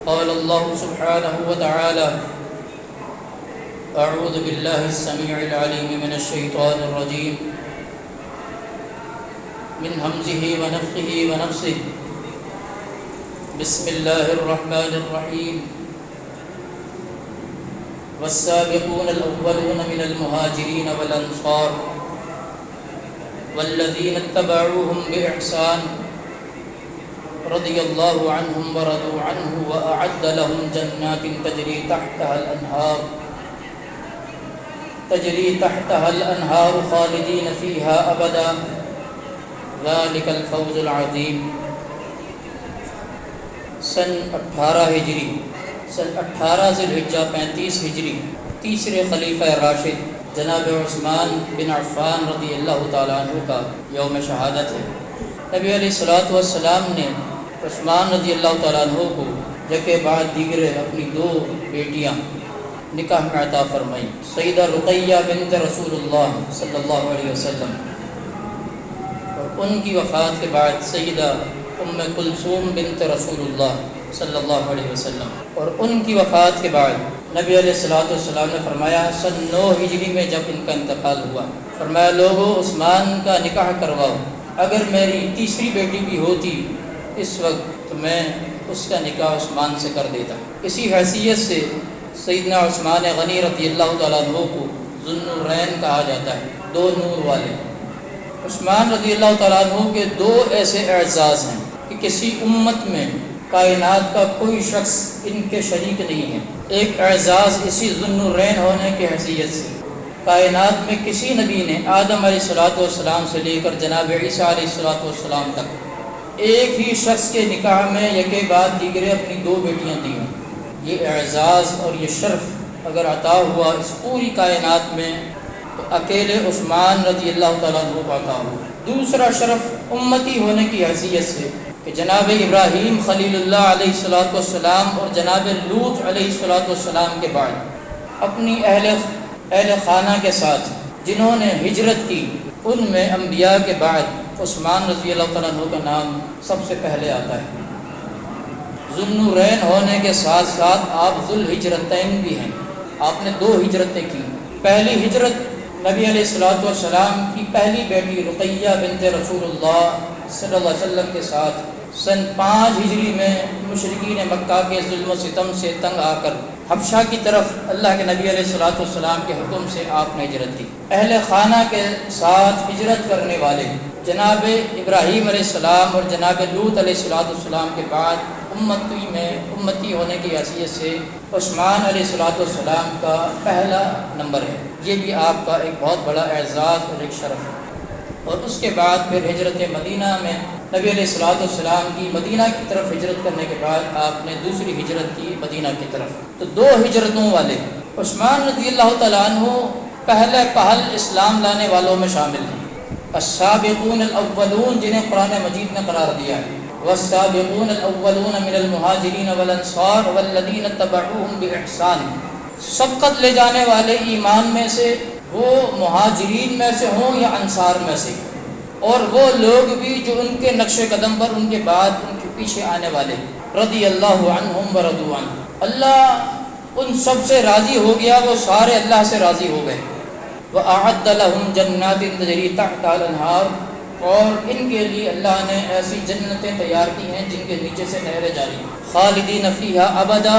قال الله سبحانه وتعالى: أعوذ بالله السميع العليم من الشيطان الرجيم من همزه ونفخه ونفسه بسم الله الرحمن الرحيم والسابقون الأولون من المهاجرين والأنصار والذين اتبعوهم بإحسان رضي الله عنهم ورضوا عنه وأعد لهم جنات تجري تحتها الأنهار خالدين فيها أبدا ذلك الفوز العظيم۔ سن 18 ہجری، سن 18 ذی الحجہ 35 ہجری، تیسرے خلیفہ راشد جناب عثمان بن عفان رضی اللہ تعالیٰ عنہ کا یوم شہادت ہے۔ نبی علیہ الصلوۃ والسلام نے عثمان رضی اللہ تعالیٰ عنہ کو یکے بعد دیگرے اپنی 2 بیٹیاں نکاح میں عطا فرمائی، سیدہ رقیہ بنت رسول اللہ صلی اللہ علیہ وسلم، اور ان کی وفات کے بعد سیدہ ام کلثوم بنت رسول اللہ صلی اللہ علیہ وسلم، اور ان کی وفات کے بعد نبی علیہ الصلوۃ والسلام نے فرمایا سن 9 ہجری میں جب ان کا انتقال ہوا، فرمایا لوگو عثمان کا نکاح کرواؤ، اگر میری تیسری بیٹی بھی ہوتی اس وقت تو میں اس کا نکاح عثمان سے کر دیتا۔ اسی حیثیت سے سیدنا عثمان غنی رضی اللہ تعالیٰ عنہ کو ذو النورین کہا جاتا ہے، 2 نور والے۔ عثمان رضی اللہ تعالیٰ عنہ کے 2 ایسے اعزاز ہیں کہ کسی امت میں کائنات کا کوئی شخص ان کے شریک نہیں ہے۔ ایک اعزاز اسی ذو النورین ہونے کی حیثیت سے کائنات میں کسی نبی نے آدم علیہ الصلوۃ والسلام سے لے کر جناب عیسیٰ علیہ الصلوۃ والسلام تک ایک ہی شخص کے نکاح میں یکے بعد دیگرے اپنی 2 بیٹیاں دی ہیں۔ یہ اعزاز اور یہ شرف اگر عطا ہوا اس پوری کائنات میں تو اکیلے عثمان رضی اللہ تعالیٰ عنہ کو عطا ہوا۔ دوسرا شرف امتی ہونے کی حیثیت سے کہ جناب ابراہیم خلیل اللہ علیہ الصلوۃ والسلام اور جناب لوط علیہ الصلوۃ والسلام کے بعد اپنی اہل خانہ کے ساتھ جنہوں نے ہجرت کی، ان میں انبیاء کے بعد عثمان رضی اللہ تعالیٰ عنہ کا نام سب سے پہلے آتا ہے۔ ذو النورین ہونے کے ساتھ ساتھ آپ ذو الہجرتین بھی ہیں، آپ نے 2 ہجرتیں کی۔ پہلی ہجرت نبی علیہ الصلوۃ والسلام کی پہلی بیٹی رقیہ بنت رسول اللہ صلی اللہ علیہ وسلم کے ساتھ سن 5 ہجری میں مشرکین مکہ کے ظلم و ستم سے تنگ آ کر حبشہ کی طرف اللہ کے نبی علیہ الصلوۃ والسلام کے حکم سے آپ نے ہجرت کی۔ اہل خانہ کے ساتھ ہجرت کرنے والے جناب ابراہیم علیہ السلام اور جناب لوط علیہ الصلوۃ والسلام کے بعد امتی ہونے کی حیثیت سے عثمان علیہ الصلوۃ والسلام کا پہلا نمبر ہے۔ یہ بھی آپ کا ایک بہت بڑا اعزاز اور ایک شرف ہے۔ اور اس کے بعد پھر ہجرت مدینہ میں نبی علیہ الصلوۃ والسلام کی مدینہ کی طرف ہجرت کرنے کے بعد آپ نے دوسری ہجرت کی مدینہ کی طرف۔ تو 2 ہجرتوں والے عثمان رضی اللہ تعالیٰ عنہ پہلے اسلام لانے والوں میں شامل ہیں۔ السابقون الاولون جنہیں قرآن مجید نے قرار دیا ہے، والسابقون الاولون من المہاجرین والانصار والذین اتبعوهم باحسان، سبقت لے جانے والے ایمان میں سے وہ مہاجرین میں سے ہوں یا انصار میں سے، اور وہ لوگ بھی جو ان کے نقش قدم پر ان کے بعد ان کے پیچھے آنے والے، رضی اللہ عنہم ورضوا عنہ، اللہ ان سب سے راضی ہو گیا، وہ سارے اللہ سے راضی ہو گئے۔ وَأَعَدَّ لَهُمْ جَنَّاتٍ تَجْرِي تَحْتَهَا الْأَنْهَارُ، اور ان کے لیے اللہ نے ایسی جنتیں تیار کی ہیں جن کے نیچے سے نہریں جاری ہیں، خالدین فیہا ابدا،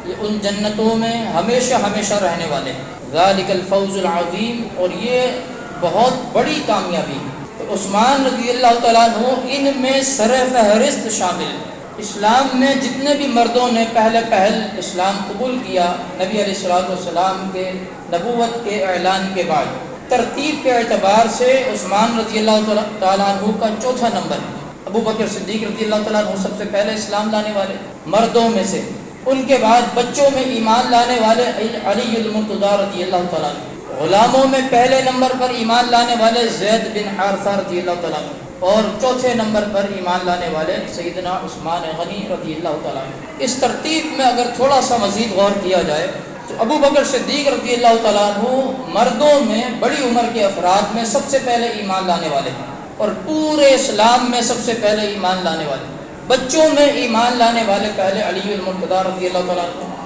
یہ ان جنتوں میں ہمیشہ ہمیشہ رہنے والے ہیں۔ ذالک الفوز العظیم، اور یہ بہت بڑی کامیابی ہے۔ تو عثمان رضی اللہ تعالیٰ عنہ ان میں سر فہرست شامل ہیں۔ اسلام میں جتنے بھی مردوں نے پہل اسلام قبول کیا نبی علیہ الصلوۃ والسلام کے نبوت کے اعلان کے بعد، ترتیب کے اعتبار سے عثمان رضی اللہ تعالیٰ عنہ کا 4تھا نمبر ہے۔ ابو بکر صدیق رضی اللہ تعالیٰ عنہ سب سے پہلے اسلام لانے والے مردوں میں سے، ان کے بعد بچوں میں ایمان لانے والے علی المرتضیٰ رضی اللہ تعالیٰ عنہ، غلاموں میں پہلے نمبر پر ایمان لانے والے زید بن حارثہ رضی اللہ تعالیٰ عنہ، اور 4تھے نمبر پر ایمان لانے والے سیدنا عثمان غنی رضی اللہ تعالیٰ عنہ۔ اس ترتیب میں اگر تھوڑا سا مزید غور کیا جائے تو ابو بکر صدیق رضی اللہ تعالیٰ عنہ مردوں میں بڑی عمر کے افراد میں سب سے پہلے ایمان لانے والے ہیں، اور پورے اسلام میں سب سے پہلے ایمان لانے والے۔ بچوں میں ایمان لانے والے پہلے علی المرتضیٰ رضی اللہ تعالیٰ عنہ،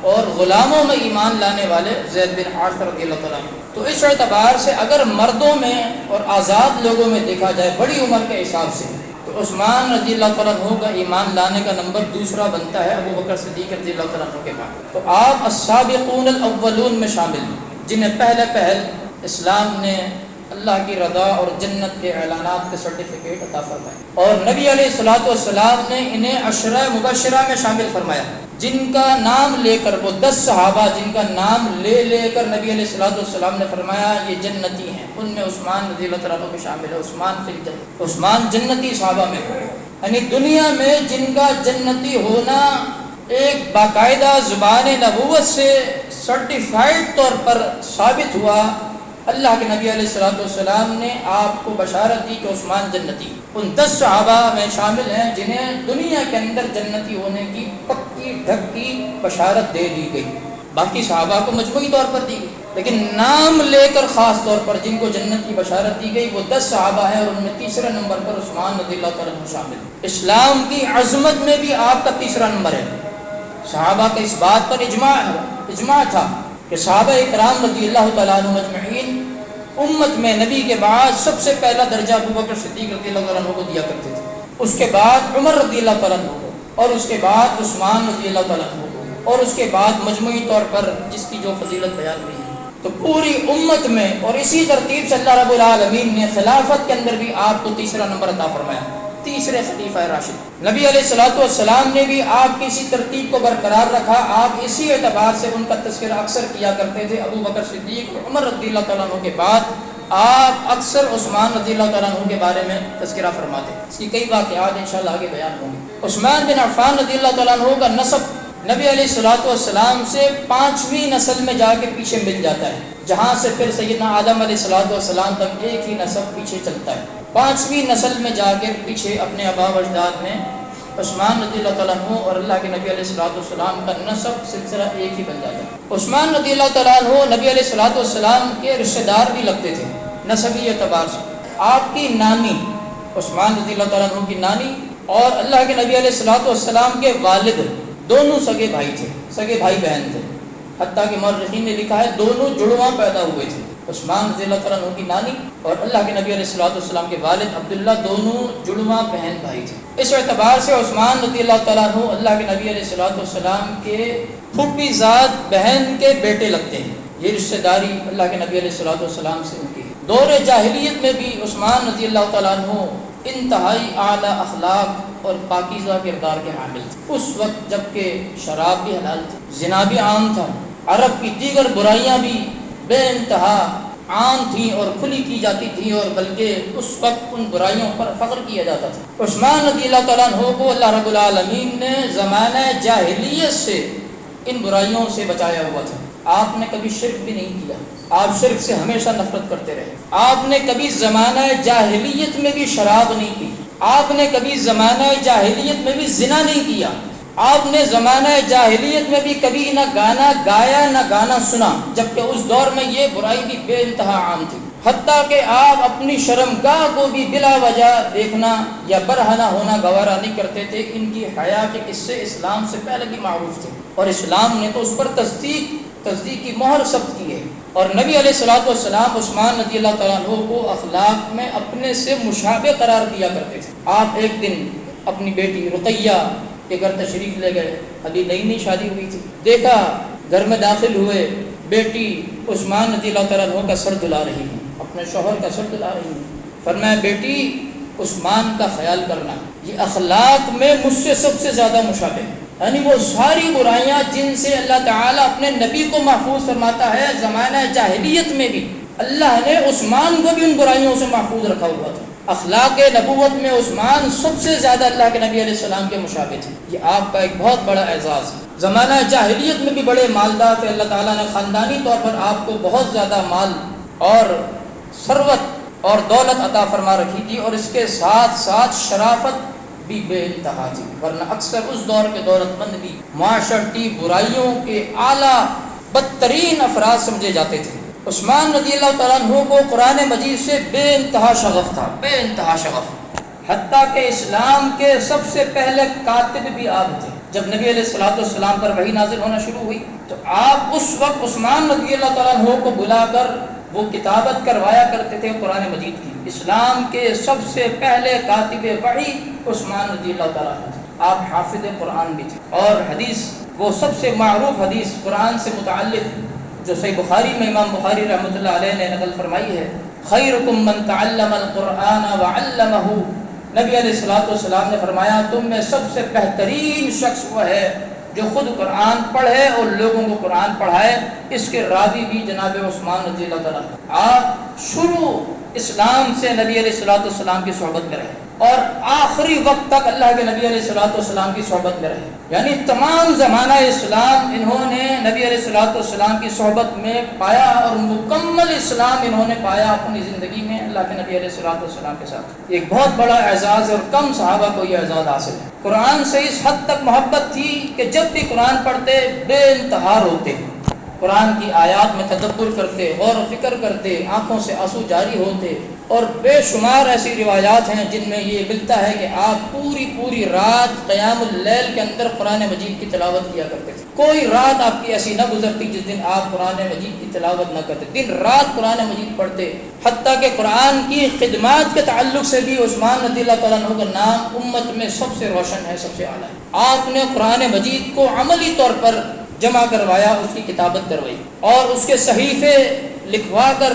اور غلاموں میں ایمان لانے والے زید بن حارثہ رضی اللہ تعالیٰ عنہ۔ تو اس اعتبار سے اگر مردوں میں اور آزاد لوگوں میں دیکھا جائے بڑی عمر کے حساب سے، تو عثمان رضی اللہ تعالیٰ عنہ کا ایمان لانے کا نمبر دوسرا بنتا ہے ابو بکر صدیق رضی اللہ تعالیٰ عنہ کے بعد۔ تو آپ السابقون الاولون میں شامل ہیں، جنہیں پہل اسلام نے اللہ کی رضا اور جنت کے اعلانات کے سرٹیفکیٹ عطا فرمائے، اور نبی علیہ الصلوۃ والسلام نے انہیں عشرہ مبشرہ میں شامل فرمایا، جن کا نام لے کر وہ 10 صحابہ جن کا نام لے کر نبی علیہ الصلوۃ والسلام نے فرمایا یہ جنتی ہیں، ان میں عثمان رضی اللہ تعالیٰ عنہ بھی شامل ہے۔ عثمان جنتی صحابہ میں، یعنی دنیا میں جن کا جنتی ہونا ایک باقاعدہ زبان نبوت سے سرٹیفائڈ طور پر ثابت ہوا، اللہ کے نبی علیہ الصلوۃ والسلام نے آپ کو بشارت دی کہ عثمان جنتی، ان 10 صحابہ میں شامل ہیں جنہیں دنیا کے اندر جنتی ہونے کی پکی ڈھکی بشارت دے دی گئی۔ باقی صحابہ کو مجموعی طور پر دی گئی، لیکن نام لے کر خاص طور پر جن کو جنت کی بشارت دی گئی وہ 10 صحابہ ہیں، اور ان میں تیسرے نمبر پر عثمان رضی اللہ تعالیٰ عنہ شامل ہے۔ اسلام کی عظمت میں بھی آپ کا تیسرا نمبر ہے۔ صحابہ کا اس بات پر اجماع تھا کہ صحابہ اکرام رضی اللہ تعالیٰ عنہ مجمعین امت میں نبی کے بعد سب سے پہلا درجہ ابو بکر صدیق رضی اللہ تعالیٰ عنہ کو دیا کرتے تھے، اس کے بعد عمر رضی اللہ تعالیٰ عنہ کو، اور اس کے بعد عثمان رضی اللہ تعالیٰ عنہ کو، اور اس کے بعد مجموعی طور پر جس کی جو فضیلت بیان ہوئی ہے۔ تو پوری امت میں اور اسی ترتیب سے اللہ رب العالمین نے خلافت کے اندر بھی آپ کو تیسرا نمبر عطا فرمایا، تیسرے خلیفہ راشد۔ نبی علیہ الصلوۃ والسلام نے بھی آپ کی اسی ترتیب کو برقرار رکھا، آپ اسی اعتبار سے ان کا تذکرہ اکثر کیا کرتے تھے۔ ابو بکر صدیق اور عمر رضی اللہ تعالیٰ عنہ کے بعد آپ اکثر عثمان رضی اللہ تعالیٰ عنہ کے بارے میں تذکرہ فرماتے ہیں، اس کی کئی واقعات انشاءاللہ آگے بیان ہوں گے۔ عثمان بن عفان رضی اللہ تعالیٰ عنہ کا نسب نبی علیہ الصلوۃ والسلام سے 5ویں نسل میں جا کے پیچھے مل جاتا ہے، جہاں سے پھر سیدنا آدم علیہ الصلوۃ والسلام تک ایک ہی نسب پیچھے چلتا ہے۔ 5ویں نسل میں جا کے پیچھے اپنے آباء و اجداد میں عثمان رضی اللہ تعالیٰ عنہ اور اللہ کے نبی علیہ الصلوۃ والسلام کا نسب سلسلہ ایک ہی بن جاتا ہے۔ عثمان رضی اللہ تعالیٰ عنہ نبی علیہ الصلوۃ والسلام کے رشتہ دار بھی لگتے تھے نسبی اعتبار سے۔ آپ کی نانی عثمان رضی اللہ تعالیٰ عنہ کی نانی اور اللہ کے نبی علیہ الصلوۃ والسلام کے والد دونوں سگے بھائی تھے، سگے بھائی بہن تھے، حتیٰ کہ مورخین نے لکھا ہے دونوں جڑواں پیدا ہوئے تھے۔ عثمان رضی اللہ تعالیٰ عنہ کی نانی اور اللہ کے نبی علیہ الصلوۃ والسلام کے والد عبداللہ دونوں جڑواں بہن بھائی تھے۔ اس اعتبار سے عثمان رضی اللہ تعالیٰ عنہ اللہ کے نبی علیہ الصلوۃ والسلام کے پھوپھی زاد بہن کے بیٹے لگتے ہیں۔ یہ رشتہ داری اللہ کے نبی علیہ الصلوۃ والسلام سے ان کی ہے۔ دور جاہلیت میں بھی عثمان رضی اللہ تعالیٰ عنہ انتہائی اعلیٰ اخلاق اور پاکیزہ کردار کے حامل تھے۔ اس وقت جب کہ شراب بھی حلال تھی، زنا بھی عام تھا، عرب کی دیگر برائیاں بھی بے انتہا عام تھیں اور کھلی کی جاتی تھیں، اور بلکہ اس وقت ان برائیوں پر فخر کیا جاتا تھا۔ عثمان رضی اللہ تعالیٰ عنہ کو اللہ رب العالمین نے زمانہ جاہلیت سے ان برائیوں سے بچایا ہوا تھا۔ آپ نے کبھی شرک بھی نہیں کیا، آپ شرک سے ہمیشہ نفرت کرتے رہے۔ آپ نے کبھی زمانہ جاہلیت میں بھی شراب نہیں پی، آپ نے کبھی زمانہ جاہلیت میں بھی زنا نہیں کیا، آپ نے زمانہ جاہلیت میں بھی کبھی نہ گانا گایا نہ گانا سنا، جبکہ اس دور میں یہ برائی بھی بے انتہا عام تھی۔ حتیٰ کہ آپ اپنی شرمگاہ کو بھی بلا وجہ دیکھنا یا برہنہ ہونا گوارا نہیں کرتے تھے۔ ان کی حیا کے قصے اسلام سے پہلے بھی معروف تھے، اور اسلام نے تو اس پر تصدیق کی مہر ثبت کی ہے۔ اور نبی علیہ الصلوۃ والسلام عثمان رضی اللہ تعالیٰ عنہ کو اخلاق میں اپنے سے مشابہ قرار دیا کرتے تھے۔ آپ ایک دن اپنی بیٹی رقیہ کے گھر تشریف لے گئے، ابھی نئی شادی ہوئی تھی، دیکھا گھر میں داخل ہوئے، بیٹی عثمان رضی اللہ تعالیٰ عنہ کا سر دھلا رہی ہے، اپنے شوہر کا سر دھلا رہی ہے۔ فرمایا بیٹی عثمان کا خیال کرنا، یہ اخلاق میں مجھ سے سب سے زیادہ مشابہ ہے، یعنی وہ ساری برائیاں جن سے اللہ تعالیٰ اپنے نبی کو محفوظ فرماتا ہے، زمانہ جاہلیت میں بھی اللہ نے عثمان کو بھی ان برائیوں سے محفوظ رکھا ہوا تھا۔ اخلاق نبوت میں عثمان سب سے زیادہ اللہ کے نبی علیہ السلام کے مشابہ تھے۔ یہ آپ کا ایک بہت بڑا اعزاز ہے۔ زمانہ جاہلیت میں بھی بڑے مالدار تھے، اللہ تعالیٰ نے خاندانی طور پر آپ کو بہت زیادہ مال اور ثروت اور دولت عطا فرما رکھی تھی، اور اس کے ساتھ ساتھ شرافت بھی بے انتہا تھی، ورنہ اکثر اس دور کے دولت مند بھی معاشرتی برائیوں کے اعلیٰ بدترین افراد سمجھے جاتے تھے۔ عثمان رضی اللہ تعالیٰ عنہ کو قرآن مجید سے بے انتہا شغف تھا، بے انتہا شغف۔ حتیٰ کہ اسلام کے سب سے پہلے کاتب بھی آپ تھے۔ جب نبی علیہ الصلوۃ والسلام پر وحی نازل ہونا شروع ہوئی تو آپ اس وقت عثمان رضی اللہ تعالیٰ عنہ کو بلا کر وہ کتابت کروایا کرتے تھے قرآن مجید کی۔ اسلام کے سب سے پہلے کاتب وحی عثمان رضی اللہ تعالیٰ عنہ، آپ حافظ قرآن بھی تھے۔ اور حدیث، وہ سب سے معروف حدیث قرآن سے متعلق جو صحیح بخاری میں امام بخاری رحمۃ اللہ علیہ نے نقل فرمائی ہے، خیرکم من تعلم القرآن وعلمہ، نبی علیہ الصلوۃ والسلام نے فرمایا تم میں سب سے بہترین شخص وہ ہے جو خود قرآن پڑھے اور لوگوں کو قرآن پڑھائے۔ اس کے راوی بھی جناب عثمان رضی اللہ تعالیٰ۔ آپ شروع اسلام سے نبی علیہ الصلوۃ والسلام کی صحبت میں رہے اور آخری وقت تک اللہ کے نبی علیہ الصلوۃ والسلام کی صحبت میں رہے، یعنی تمام زمانہ اسلام انہوں نے نبی علیہ الصلوۃ والسلام کی صحبت میں پایا اور مکمل اسلام انہوں نے پایا اپنی زندگی میں اللہ کے نبی علیہ الصلوۃ والسلام کے ساتھ۔ ایک بہت بڑا اعزاز اور کم صحابہ کو یہ اعزاز حاصل ہے۔ قرآن سے اس حد تک محبت تھی کہ جب بھی قرآن پڑھتے بے انتہا روتے، قرآن کی آیات میں تدبر کرتے، غور و فکر کرتے، آنکھوں سے آنسو جاری ہوتے۔ اور بے شمار ایسی روایات ہیں جن میں یہ ملتا ہے کہ آپ پوری رات قیام اللیل کے اندر قرآن مجید کی تلاوت کیا کرتے تھے۔ کوئی رات آپ کی ایسی نہ گزرتی جس دن آپ قرآن مجید کی تلاوت نہ کرتے، دن رات قرآن مجید پڑھتے۔ حتیٰ کہ قرآن کی خدمات کے تعلق سے بھی عثمان رضی اللہ تعالیٰ عنہ کا نام امت میں سب سے روشن ہے، سب سے اعلیٰ ہے۔ آپ نے قرآن مجید کو عملی طور پر جمع کروایا، اس کی کتابت کروائی اور اس کے صحیفے لکھوا کر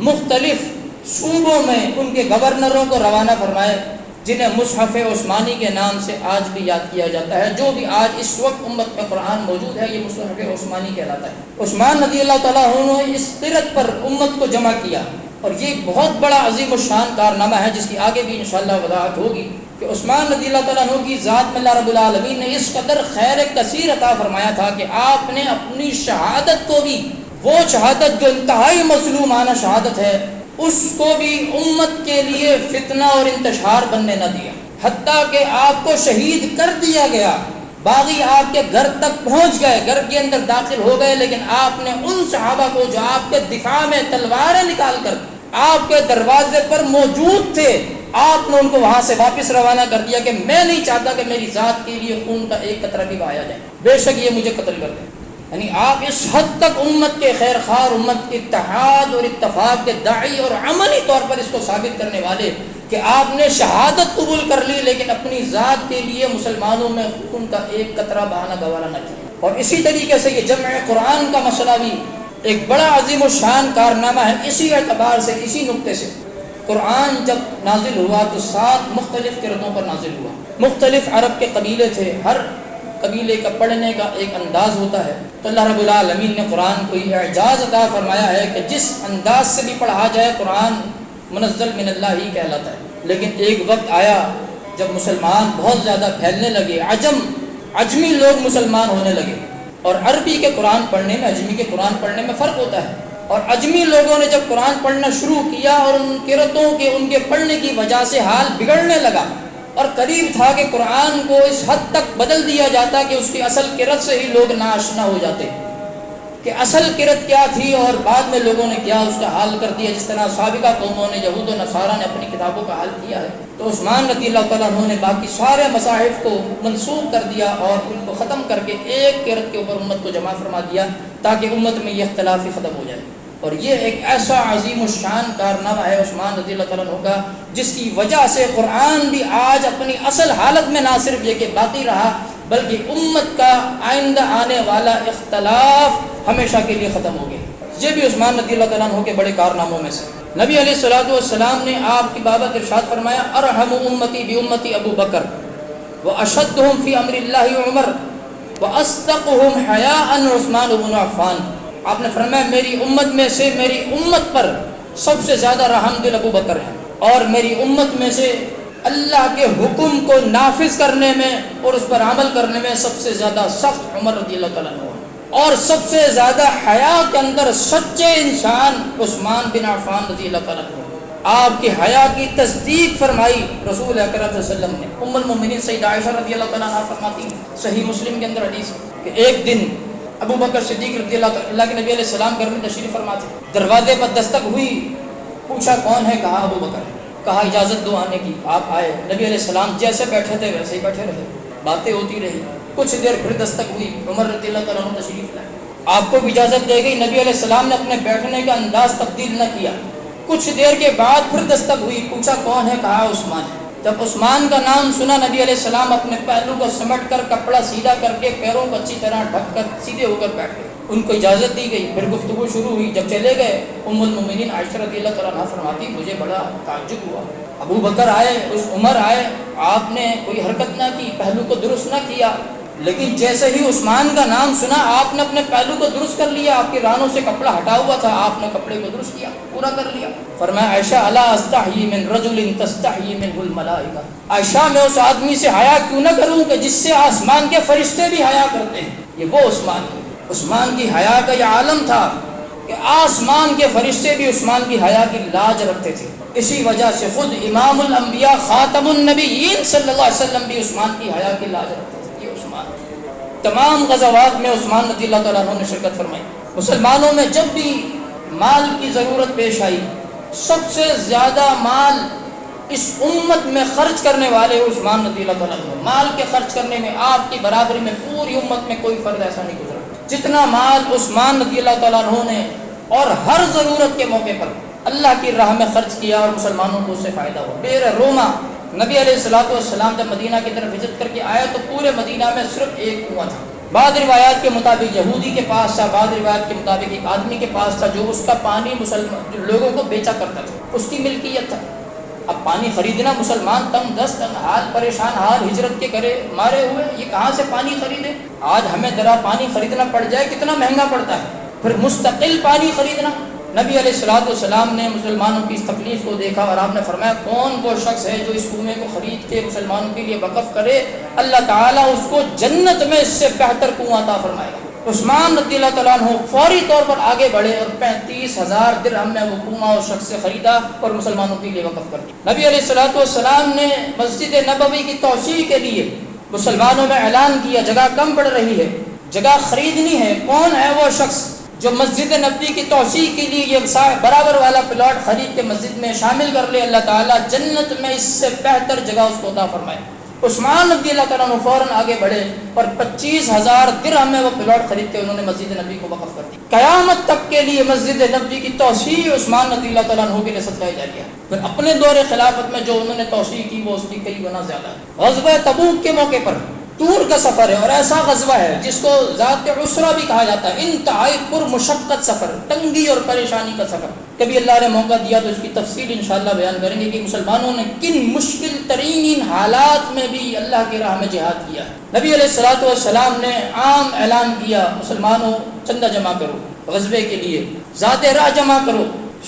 مختلف صوبوں میں ان کے گورنروں کو روانہ فرمائے، جنہیں مصحف عثمانی کے نام سے آج بھی یاد کیا جاتا ہے۔ جو بھی آج اس وقت امت میں قرآن موجود ہے یہ مصحف عثمانی کہلاتا ہے۔ عثمان رضی اللہ تعالیٰ عنہ نے اس قرت پر امت کو جمع کیا اور یہ ایک بہت بڑا عظیم الشان کارنامہ ہے جس کی آگے بھی انشاءاللہ وضاحت ہوگی کہ عثمان رضی اللہ تعالیٰ عنہ کی ذات میں اللہ رب العالمین نے اس قدر خیر کثیر عطا فرمایا تھا کہ آپ نے اپنی شہادت کو بھی، وہ شہادت جو انتہائی مظلومانہ شہادت ہے، اس کو بھی امت کے لیے فتنہ اور انتشار بننے نہ دیا۔ حتیٰ کہ آپ کو شہید کر دیا گیا، باغی آپ کے گھر تک پہنچ گئے، گھر کے اندر داخل ہو گئے، لیکن آپ نے ان صحابہ کو جو آپ کے دفاع میں تلواریں نکال کر آپ کے دروازے پر موجود تھے، آپ نے ان کو وہاں سے واپس روانہ کر دیا کہ میں نہیں چاہتا کہ میری ذات کے لیے خون کا ایک قطرہ بھی بہایا جائے، بے شک یہ مجھے قتل کر دیں۔ یعنی آپ اس حد تک امت کے خیر خواہ، امت کے اتحاد اور اتفاق کے داعی اور عملی طور پر اس کو ثابت کرنے والے کہ آپ نے شہادت قبول کر لی لیکن اپنی ذات کے لیے مسلمانوں میں خون کا ایک قطرہ بہانا گوارا نہ کیا۔ اور اسی طریقے سے یہ جمع قرآن کا مسئلہ بھی ایک بڑا عظیم الشان کارنامہ ہے۔ اسی اعتبار سے، اسی نقطے سے قرآن جب نازل ہوا تو 7 مختلف قرتوں پر نازل ہوا۔ مختلف عرب کے قبیلے تھے، ہر قبیلے کا پڑھنے کا ایک انداز ہوتا ہے، تو اللہ رب العالمین نے قرآن کو یہ اعجاز عطا فرمایا ہے کہ جس انداز سے بھی پڑھا جائے قرآن منزل من اللہ ہی کہلاتا ہے۔ لیکن ایک وقت آیا جب مسلمان بہت زیادہ پھیلنے لگے، عجمی لوگ مسلمان ہونے لگے، اور عربی کے قرآن پڑھنے میں، عجمی کے قرآن پڑھنے میں فرق ہوتا ہے۔ اور عجمی لوگوں نے جب قرآن پڑھنا شروع کیا اور ان قرتوں کے، ان کے پڑھنے کی وجہ سے حال بگڑنے لگا، اور قریب تھا کہ قرآن کو اس حد تک بدل دیا جاتا کہ اس کی اصل قرت سے ہی لوگ ناآشنا ہو جاتے کہ اصل قرت کیا تھی اور بعد میں لوگوں نے کیا اس کا حال کر دیا، جس طرح سابقہ قوموں نے، یہود و نصارہ نے اپنی کتابوں کا حال کیا ہے۔ تو عثمان رضی اللہ تعالیٰ عنہ نے باقی سارے مصاحف کو منسوخ کر دیا اور ان کو ختم کر کے ایک قرت کے اوپر امت کو جمع فرما دیا تاکہ امت میں یہ اختلاف ہی ختم ہو جائے۔ اور یہ ایک ایسا عظیم الشان کارنامہ ہے عثمان رضی اللہ تعالیٰ عنہ کا، جس کی وجہ سے قرآن بھی آج اپنی اصل حالت میں نہ صرف یہ کہ باقی رہا بلکہ امت کا آئندہ آنے والا اختلاف ہمیشہ کے لیے ختم ہو گیا۔ یہ بھی عثمان رضی اللہ تعالیٰ عنہ کے بڑے کارناموں میں سے۔ نبی علیہ الصلوۃ والسلام نے آپ کی بابت ارشاد فرمایا، ارحم امتی بامتی ابو بکر واشدهم فی امر اللہ عمر واصدقهم حیاء عثمان بن عفان۔ آپ نے فرمایا میری امت میں سے، میری امت پر سب سے زیادہ رحم دل ابو بکر ہے، اور میری امت میں سے اللہ کے حکم کو نافذ کرنے میں اور اس پر عمل کرنے میں سب سے زیادہ سخت عمر رضی اللہ تعالیٰ عنہ، اور سب سے زیادہ حیا کے اندر سچے انسان عثمان بن عفان رضی اللہ تعالیٰ عنہ۔ آپ کی حیا کی تصدیق فرمائی رسول اکرم صلی اللہ علیہ وسلم نے۔ ام المؤمنین سیدہ عائشہ رضی اللہ تعالیٰ عنہ فرماتی ہیں، صحیح مسلم کے اندر حدیث کہ ایک دن ابو بکر صدیق رضی اللہ کے نبی علیہ السلام گھر میں تشریف فرما تھے، دروازے پر دستک ہوئی، پوچھا کون ہے؟ کہا ابو بکر۔ کہا اجازت دو آنے کی، آپ آئے، نبی علیہ السلام جیسے بیٹھے تھے ویسے ہی بیٹھے رہے، باتیں ہوتی رہی، کچھ دیر پھر دستک ہوئی، عمر رضی اللہ تعالیٰ عنہ تشریف لائے، آپ کو بھی اجازت دے گئی، نبی علیہ السلام نے اپنے بیٹھنے کا انداز تبدیل نہ کیا، کچھ دیر کے بعد پھر دستک ہوئی، پوچھا کون ہے، کہا عثمان ہے۔ جب عثمان کا نام سنا نبی علیہ السلام اپنے پہلو کو سمٹ کر کپڑا سیدھا کر کے پیروں کو اچھی طرح ڈھک کر سیدھے ہو کر بیٹھ گئے، ان کو اجازت دی گئی، پھر گفتگو شروع ہوئی۔ جب چلے گئے ام المومنین عائشہ رضی اللہ تعالیٰ عنہا فرماتی مجھے بڑا تعجب ہوا، ابو بکر آئے، عمر آئے، آپ نے کوئی حرکت نہ کی، پہلو کو درست نہ کیا، لیکن جیسے ہی عثمان کا نام سنا آپ نے اپنے پہلو کو درست کر لیا، آپ کی رانوں سے کپڑا ہٹا ہوا تھا، آپ نے کپڑے کو درست کیا، پورا کر لیا۔ فرمایا عائشہ الا استحیی من رجل تستحیی منہ الملائکہ، عائشہ میں اس آدمی سے حیا کیوں نہ کروں کہ جس سے آسمان کے فرشتے بھی حیا کرتے ہیں۔ یہ وہ عثمان کی حیا کا یہ عالم تھا کہ آسمان کے فرشتے بھی عثمان کی حیا کی لاج رکھتے تھے، اسی وجہ سے خود امام الانبیاء خاتم النبیین صلی اللہ علیہ وسلم بھی عثمان کی حیا کی لاج رکھتے تھے۔ یہ عثمان تمام غزوات میں عثمان رضی اللہ تعالیٰ عنہ نے شرکت فرمائی۔ مسلمانوں میں جب بھی مال کی ضرورت پیش آئی، سب سے زیادہ مال اس امت میں خرچ کرنے والے عثمان رضی اللہ تعالیٰ عنہ، مال کے خرچ کرنے میں آپ کی برابری میں پوری امت میں کوئی فرد ایسا نہیں گزرا جتنا مال عثمان رضی اللہ تعالیٰ عنہ نے، اور ہر ضرورت کے موقع پر اللہ کی راہ میں خرچ کیا اور مسلمانوں کو اس سے فائدہ ہوا۔ بیر روما نبی علیہ الصلوۃ والسلام جب مدینہ کی طرف ہجرت کر کے آئے تو پورے مدینہ میں صرف ایک کنواں تھا، بعض روایات کے مطابق یہودی کے پاس تھا، بعض روایات کے مطابق ایک آدمی کے پاس تھا جو اس کا پانی جو لوگوں کو بیچا کرتا تھا، اس کی ملکیت تھا۔ اب پانی خریدنا، مسلمان تنگ دست تنگ حال پریشان حال ہجرت کے کرے مارے ہوئے، یہ کہاں سے پانی خریدے؟ آج ہمیں ذرا پانی خریدنا پڑ جائے کتنا مہنگا پڑتا ہے، پھر مستقل پانی خریدنا۔ نبی علیہ الصلوۃ والسلام نے مسلمانوں کی اس تکلیف کو دیکھا اور آپ نے فرمایا کون وہ شخص ہے جو اس کنویں کو خرید کے مسلمانوں کے لیے وقف کرے، اللہ تعالیٰ اس کو جنت میں اس سے بہتر کنواں عطا فرمائے گا۔ عثمان رضی اللہ تعالیٰ عنہ فوری طور پر آگے بڑھے اور 35,000 درہم میں وہ کنواں اس شخص سے خریدا اور مسلمانوں کے لیے وقف کر دیا۔ نبی علیہ الصلوۃ والسلام نے مسجد نبوی کی توسیع کے لیے مسلمانوں میں اعلان کیا جگہ کم پڑ رہی ہے، جگہ خریدنی ہے، کون ہے وہ شخص جو مسجد نبوی کی توسیع کے لیے یہ برابر والا پلاٹ خرید کے مسجد میں شامل کر لے، اللہ تعالیٰ جنت میں اس سے بہتر جگہ اس کو عطا فرمائے۔ عثمان رضی اللہ تعالیٰ عنہ فوراً آگے بڑھے اور 25,000 درہم میں وہ پلاٹ خرید کے انہوں نے مسجد نبوی کو وقف کر دیا۔ قیامت تک کے لیے مسجد نبوی کی توسیع عثمان رضی اللہ تعالیٰ عنہ کے لیے صدقہ جاریہ ہے۔ پھر اپنے دور خلافت میں جو انہوں نے توسیع کی وہ اس کی کئی گنا زیادہ ہے۔ غزوہ تبوک کے موقع پر طور کا سفر ہے اور ایسا غزوہ ہے جس کو ذات عسرہ بھی کہا جاتا ہے، انتہائی پر مشقت سفر، تنگی اور پریشانی کا سفر۔ کبھی اللہ نے موقع دیا تو اس کی تفصیل انشاءاللہ بیان کریں گے کہ مسلمانوں نے کن مشکل ترین حالات میں بھی اللہ کی راہ میں جہاد کیا ہے۔ نبی علیہ الصلوۃ والسلام نے عام اعلان کیا مسلمانوں چندہ جمع کرو غزوے کے لیے، ذات راہ جمع کرو،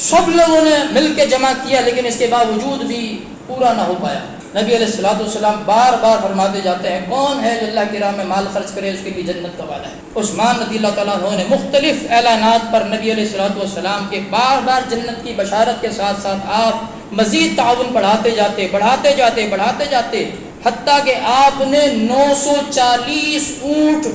سب لوگوں نے مل کے جمع کیا لیکن اس کے باوجود بھی پورا نہ ہو پایا۔ نبی علیہ الصلوۃ والسلام بار بار فرماتے جاتے ہیں کون ہے جو اللہ کی راہ میں مال خرچ کرے اس کے لیے جنت کا وعدہ ہے۔ عثمان رضی اللہ تعالیٰ عنہ نے مختلف اعلانات پر نبی علیہ الصلوۃ والسلام کے بار بار جنت کی بشارت کے ساتھ ساتھ آپ مزید تعاون بڑھاتے جاتے حتیٰ کہ آپ نے 940 اونٹ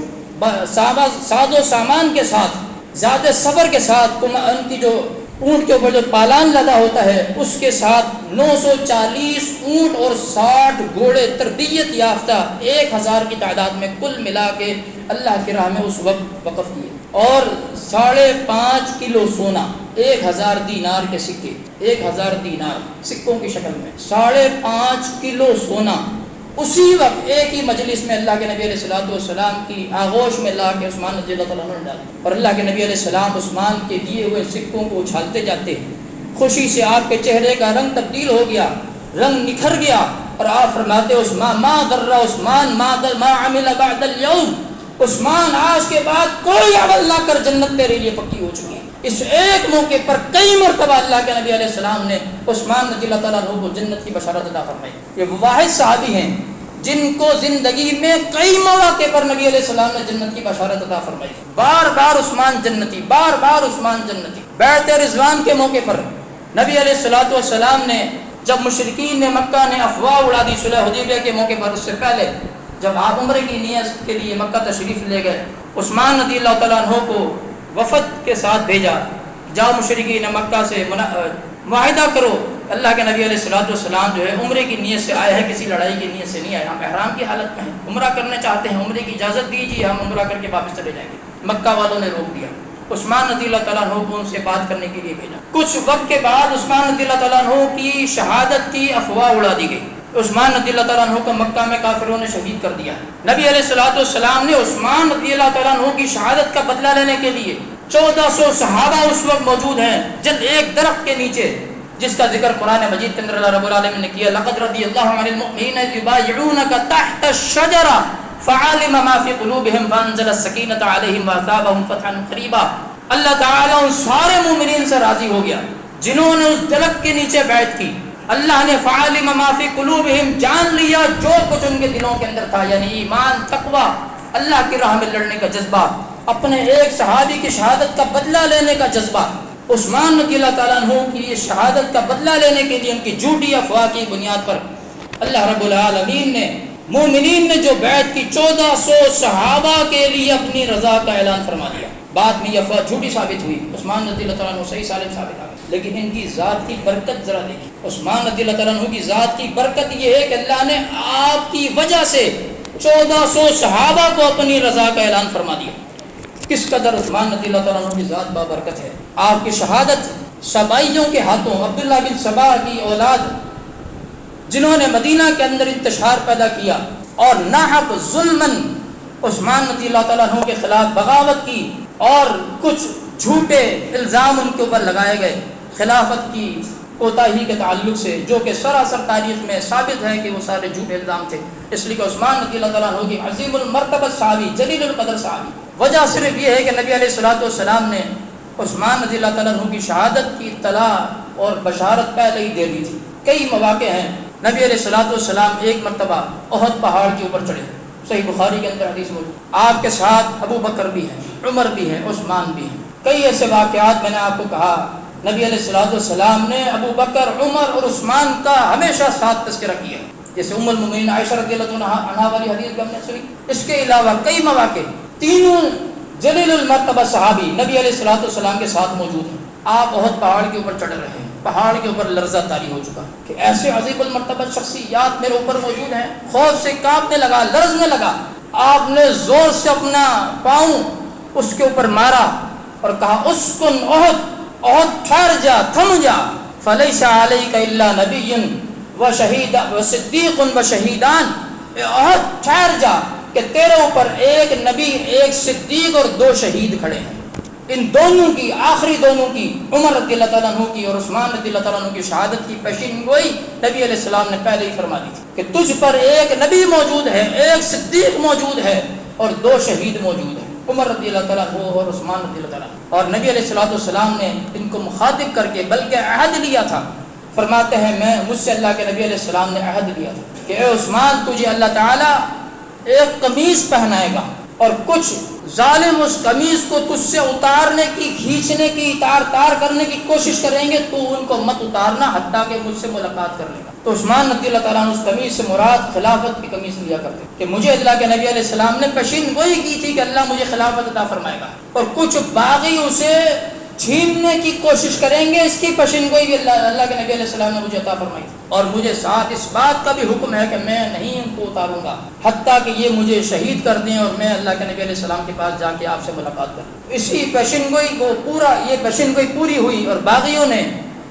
ساز و سامان کے ساتھ، زیادہ سفر کے ساتھ، ان کی جو اونٹ کے اوپر جو پالان لدا ہوتا ہے اس کے ساتھ 940 اونٹ اور 60 گھوڑے تربیت یافتہ 1000 کی تعداد میں کل ملا کے اللہ کی راہ میں اس وقت وقف کیے، اور 5.5 کلو سونا، 1000 دینار کے سکے، 1000 دینار سکوں کی شکل میں 5.5 کلو سونا اسی وقت ایک ہی مجلس میں اللہ کے نبی علیہ الصلوۃ والسلام کی آغوش میں لا کے عثمان رضی اللہ تعالیٰ عنہ نے ڈالا، اور اللہ کے نبی علیہ السلام عثمان کے دیے ہوئے سکوں کو اچھالتے جاتے، خوشی سے آپ کے چہرے کا رنگ تبدیل ہو گیا، رنگ نکھر گیا، اور آپ فرماتے عثمان ما ضر عثمان ما عمل بعد اليوم، عثمان آج کے بعد کوئی عمل نہ کر، جنت تیرے لیے پکی ہو چکی ہے۔ اس ایک موقع پر کئی مرتبہ اللہ کے نبی علیہ السلام نے عثمان رضی اللہ تعالیٰ عنہ کو جنت کی بشارت عطا فرمائی۔ یہ وہ واحد صحابی ہیں جن کو زندگی میں کئی مواقع پر نبی علیہ السلام نے جنت کی بشارت عطا فرمائی، بار بار عثمان جنتی، بار بار عثمان جنتی۔ بیعت رضوان کے موقع پر نبی علیہ الصلوۃ والسلام نے جب مشرکین نے مکہ نے افواہ اڑا دی صلح حدیبیہ کے موقع پر، اس سے پہلے جب آپ عمرے کی نیت کے لیے مکہ تشریف لے گئے، عثمان رضی اللہ تعالیٰ عنہ کو وفد کے ساتھ بھیجا، جاؤ مشرکین مکہ سے معاہدہ کرو اللہ کے نبی علیہ الصلوۃ والسلام جو ہے عمرے کی نیت سے آئے ہیں، کسی لڑائی کی نیت سے نہیں آئے. ہم احرام کی حالت میں ہیں، عمرہ کرنا چاہتے ہیں، عمرے کی اجازت دیجیے، ہم عمرہ کر کے واپس چلے جائیں گے. مکہ والوں نے روک دیا. عثمان رضی اللہ تعالیٰ عنہ کو ان سے بات کرنے کے لیے بھیجا. کچھ وقت کے بعد عثمان رضی اللہ تعالیٰ عنہ کی شہادت کی افواہ اڑا دی گئی. عثمان رضی اللہ تعالیٰ عنہ کو مکہ میں کافروں نے شہید کر دیا. نبی علیہ الصلوۃ والسلام نے عثمان رضی اللہ تعالیٰ عنہ کی شہادت کا بدلہ لینے کے لیے 1400 صحابہ اس وقت موجود ہیں جن ایک درخت کے نیچے، جس کا ذکر قرآن مجید کے اندر اللہ رب العالمین نے کیا. لقد رضی اللہ عن المؤمنین اذ یبایعونک تحت الشجرہ فعلم ما فی قلوبہم فانزل السکینۃ علیہم واثابہم فتحا قریبا. اللہ تعالیٰ ان سارے مومنین سے راضی ہو گیا جنہوں نے اس درخت کے نیچے بیعت کی. اللہ نے فعلم ما فی قلوبہم، جان لیا جو کچھ ان کے دلوں کے اندر تھا، یعنی ایمان، تقوی، اللہ کی راہ میں لڑنے کا جذبہ، اپنے ایک صحابی کی شہادت کا بدلہ لینے کا جذبہ. عثمان رضی اللہ تعالیٰ عنہ کی شہادت کا بدلہ لینے کے لیے ان کی جھوٹی افواہ کی بنیاد پر اللہ رب العالمین نے، مومنین نے جو بیعت کی 1400 صحابہ کے لیے اپنی رضا کا اعلان فرما دیا. بعد میں یہ افواہ جھوٹی ثابت ہوئی، عثمان رضی اللہ تعالیٰ عنہ صحیح سالم ثابت آ گئی. لیکن ان کی ذات کی برکت ذرا دیکھیں. عثمان رضی اللہ تعالیٰ عنہ کی ذات کی برکت یہ ہے کہ اللہ نے آپ کی وجہ سے 1400 صحابہ کو اپنی رضا کا اعلان فرما دیا. کس قدر عثمان رضی اللہ تعالیٰ عنہ کی ذات بابرکت ہے. آپ کی شہادت سبائیوں کے ہاتھوں، عبداللہ بن سبا کی اولاد جنہوں نے مدینہ کے اندر انتشار پیدا کیا اور ناحق ظلماً عثمان رضی اللہ تعالیٰ عنہ کے خلاف بغاوت کی اور کچھ جھوٹے الزام ان کے اوپر لگائے گئے خلافت کی کوتاہی کے تعلق سے، جو کہ سراسر تاریخ میں ثابت ہے کہ وہ سارے جھوٹے الزام تھے. اس لیے کہ عثمان رضی اللہ تعالیٰ عنہ کی عظیم المرتبہ صحابی، جلیل القدر صحابی، وجہ صرف یہ ہے کہ نبی علیہ الصلوۃ والسلام نے عثمان رضی اللہ تعالیٰ عنہ کی شہادت کی اطلاع اور بشارت پہلے ہی دے دی تھی. کئی مواقع ہیں نبی علیہ الصلوۃ والسلام ایک مرتبہ احد پہاڑ کے اوپر چڑھے، صحیح بخاری کے اندر حدیث موجود. آپ کے ساتھ ابو بکر بھی ہیں، عمر بھی ہیں، عثمان بھی ہیں. کئی ایسے واقعات میں نے آپ کو کہا نبی علیہ الصلوۃ والسلام نے ابو بکر، عمر اور عثمان کا ہمیشہ ساتھ تذکرہ کیا، جیسے ام المؤمنین عائشہ رضی اللہ عنہا والی حدیث بھی ہم نے سنی. اس کے علاوہ کئی مواقع تینوں جلیل المرتبہ صحابی نبی علیہ الصلوۃ والسلام کے ساتھ موجود ہیں. آپ احد پہاڑ کے اوپر چڑھ رہے ہیں، پہاڑ کے اوپر لرزہ طاری ہو چکا کہ ایسے عظیم المرتبہ شخصیات میرے اوپر موجود ہیں. خوف سے کانپنے لگا، لرزنے لگا. آپ نے زور سے اپنا پاؤں اس کے اوپر مارا اور کہا اسکن احد، احد ٹھہر جا، تھم جا. فلیس علیک الا نبی و شہید و صدیق و شہیدان. احد ٹھہر جا کہ تیرے اوپر ایک نبی، ایک صدیق اور 2 شہید کھڑے ہیں. ان دونوں کی، آخری دونوں کی، عمر رضی اللہ تعالیٰ عنہ کی اور عثمان رضی اللہ تعالیٰ عنہ کی شہادت کی پیشین گوئی نبی علیہ السلام نے پہلے ہی فرما دی تھی کہ تجھ پر ایک نبی موجود ہے، ایک صدیق موجود ہے اور 2 شہید موجود ہیں، عمر رضی اللہ تعالیٰ عنہ اور عثمان رضی اللہ تعالیٰ عنہ. اور نبی علیہ الصلوۃ والسلام نے ان کو مخاطب کر کے بلکہ عہد لیا تھا. فرماتے ہیں مجھ سے اللہ کے نبی علیہ السلام نے عہد لیا تھا کہ اے عثمان، تجھے اللہ تعالیٰ ایک قمیض پہنائے گا اور کچھ ظالم اس قمیض کو تجھ سے اتارنے کی، کھینچنے کی، تار کرنے کی کوشش کریں گے، تو ان کو مت اتارنا حتیٰ کہ مجھ سے ملاقات کر لے گا. تو عثمان رضی اللہ تعالیٰ عنہ اس قمیض سے مراد خلافت کی قمیض لیا کرتے کہ مجھے اللہ کے نبی علیہ السلام نے پیشین گوئی کی تھی کہ اللہ مجھے خلافت عطا فرمائے گا، اور کچھ باغی اسے چھیننے کی کوشش کریں گے، اس کی پیشین گوئی بھی اللہ کے نبی علیہ السلام نے مجھے عطا فرمائی تھی. اور مجھے ساتھ اس بات کا بھی حکم ہے کہ میں نہیں ان کو اتاروں گا حتیٰ کہ یہ مجھے شہید کر دیں اور میں اللہ کے نبی علیہ السلام کے پاس جا کے آپ سے ملاقات کروں. اسی پیشین گوئی کو یہ پیشین گوئی پوری ہوئی اور باغیوں نے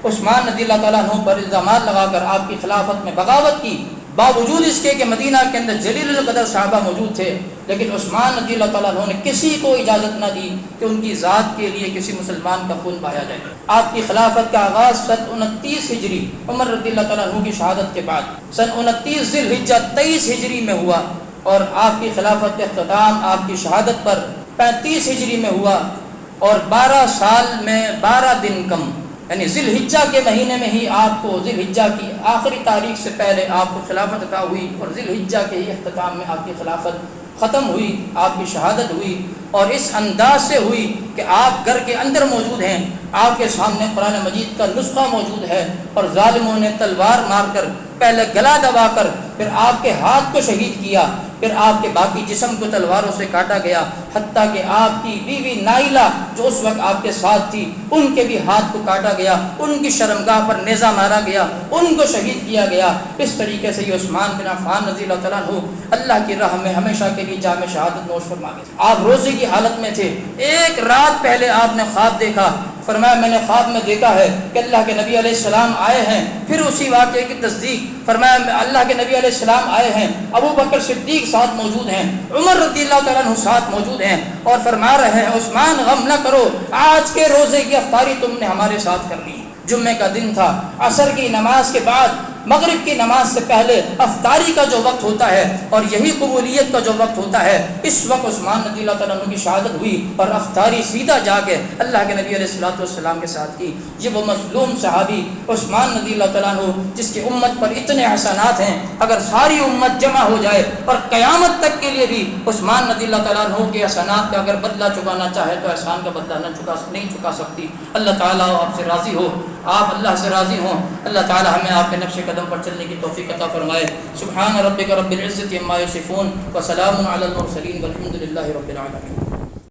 عثمان رضی اللہ تعالیٰ عنہ پر الزامات لگا کر آپ کی خلافت میں بغاوت کی، باوجود اس کے کہ مدینہ کے اندر جلیل القدر صحابہ موجود تھے. لیکن عثمان رضی اللہ تعالیٰ عنہ نے کسی کو اجازت نہ دی کہ ان کی ذات کے لیے کسی مسلمان کا خون بہایا جائے. آپ کی خلافت کا آغاز سن 29 ہجری عمر رضی اللہ تعالیٰ عنہ کی شہادت کے بعد سن 29 ذی الحجہ 23 ہجری میں ہوا، اور آپ کی خلافت کا اختتام آپ کی شہادت پر 35 ہجری میں ہوا، اور 12 سال میں 12 دن کم، یعنی ذی الحجہ کے مہینے میں ہی آپ کو، ذی الحجہ کی آخری تاریخ سے پہلے آپ کو خلافت عطا ہوئی، اور ذی الحجہ کے ہی اختتام میں آپ کی خلافت ختم ہوئی، آپ کی شہادت ہوئی. اور اس انداز سے ہوئی کہ آپ گھر کے اندر موجود ہیں، آپ کے سامنے قرآن مجید کا نسخہ موجود ہے، اور ظالموں نے تلوار مار کر، پہلے گلا دبا کر، پھر آپ کے ہاتھ کو شہید کیا، پھر آپ کے باقی جسم کو تلواروں سے کاٹا گیا، حتیٰ کہ آپ کی بیوی نائلہ جو اس وقت آپ کے ساتھ تھی ان کے بھی ہاتھ کو کاٹا گیا، ان کی شرمگاہ پر نیزہ مارا گیا، ان کو شہید کیا گیا۔ اس طریقے سے یہ عثمان بن عفان رضی اللہ تعالیٰ عنہ اللہ کی راہ میں ہمیشہ کے لیے جام شہادت نوش فرما گئے۔ آپ روزے کی حالت میں تھے، ایک رات پہلے آپ نے خواب دیکھا، فرمایا میں نے خواب میں دیکھا ہے کہ اللہ کے نبی علیہ السلام آئے ہیں۔ پھر اسی واقعے کی تصدیق، فرمایا اللہ کے نبی علیہ السلام آئے ہیں، ابو بکر صدیق ساتھ موجود ہیں، عمر رضی اللہ تعالیٰ عنہ ساتھ موجود ہیں، اور فرما رہے ہیں عثمان غم نہ کرو، آج کے روزے کی افطاری تم نے ہمارے ساتھ کرنی ہے۔ جمعے کا دن تھا، عصر کی نماز کے بعد مغرب کی نماز سے پہلے افطاری کا جو وقت ہوتا ہے اور یہی قبولیت کا جو وقت ہوتا ہے، اس وقت عثمان رضی اللہ تعالیٰ عنہ کی شہادت ہوئی اور افطاری سیدھا جا کے اللہ کے نبی علیہ الصلوۃ والسلام کے ساتھ کی۔ یہ وہ مظلوم صحابی عثمان رضی اللہ تعالیٰ عنہ جس کی امت پر اتنے احسانات ہیں، اگر ساری امت جمع ہو جائے اور قیامت تک کے لیے بھی عثمان رضی اللہ تعالیٰ عنہ کے احسانات کا اگر بدلہ چکانا چاہے تو احسان کا بدلہ نہیں چکا سکتی۔ اللہ تعالیٰ آپ سے راضی ہو، آپ اللہ سے راضی ہوں، اللہ تعالیٰ ہمیں آپ کے نقش قدم پر چلنے کی توفیق عطا فرمائے۔ سبحان ربک رب العزۃ عما یصفون وسلام علی المرسلین والحمد للہ رب العالمین۔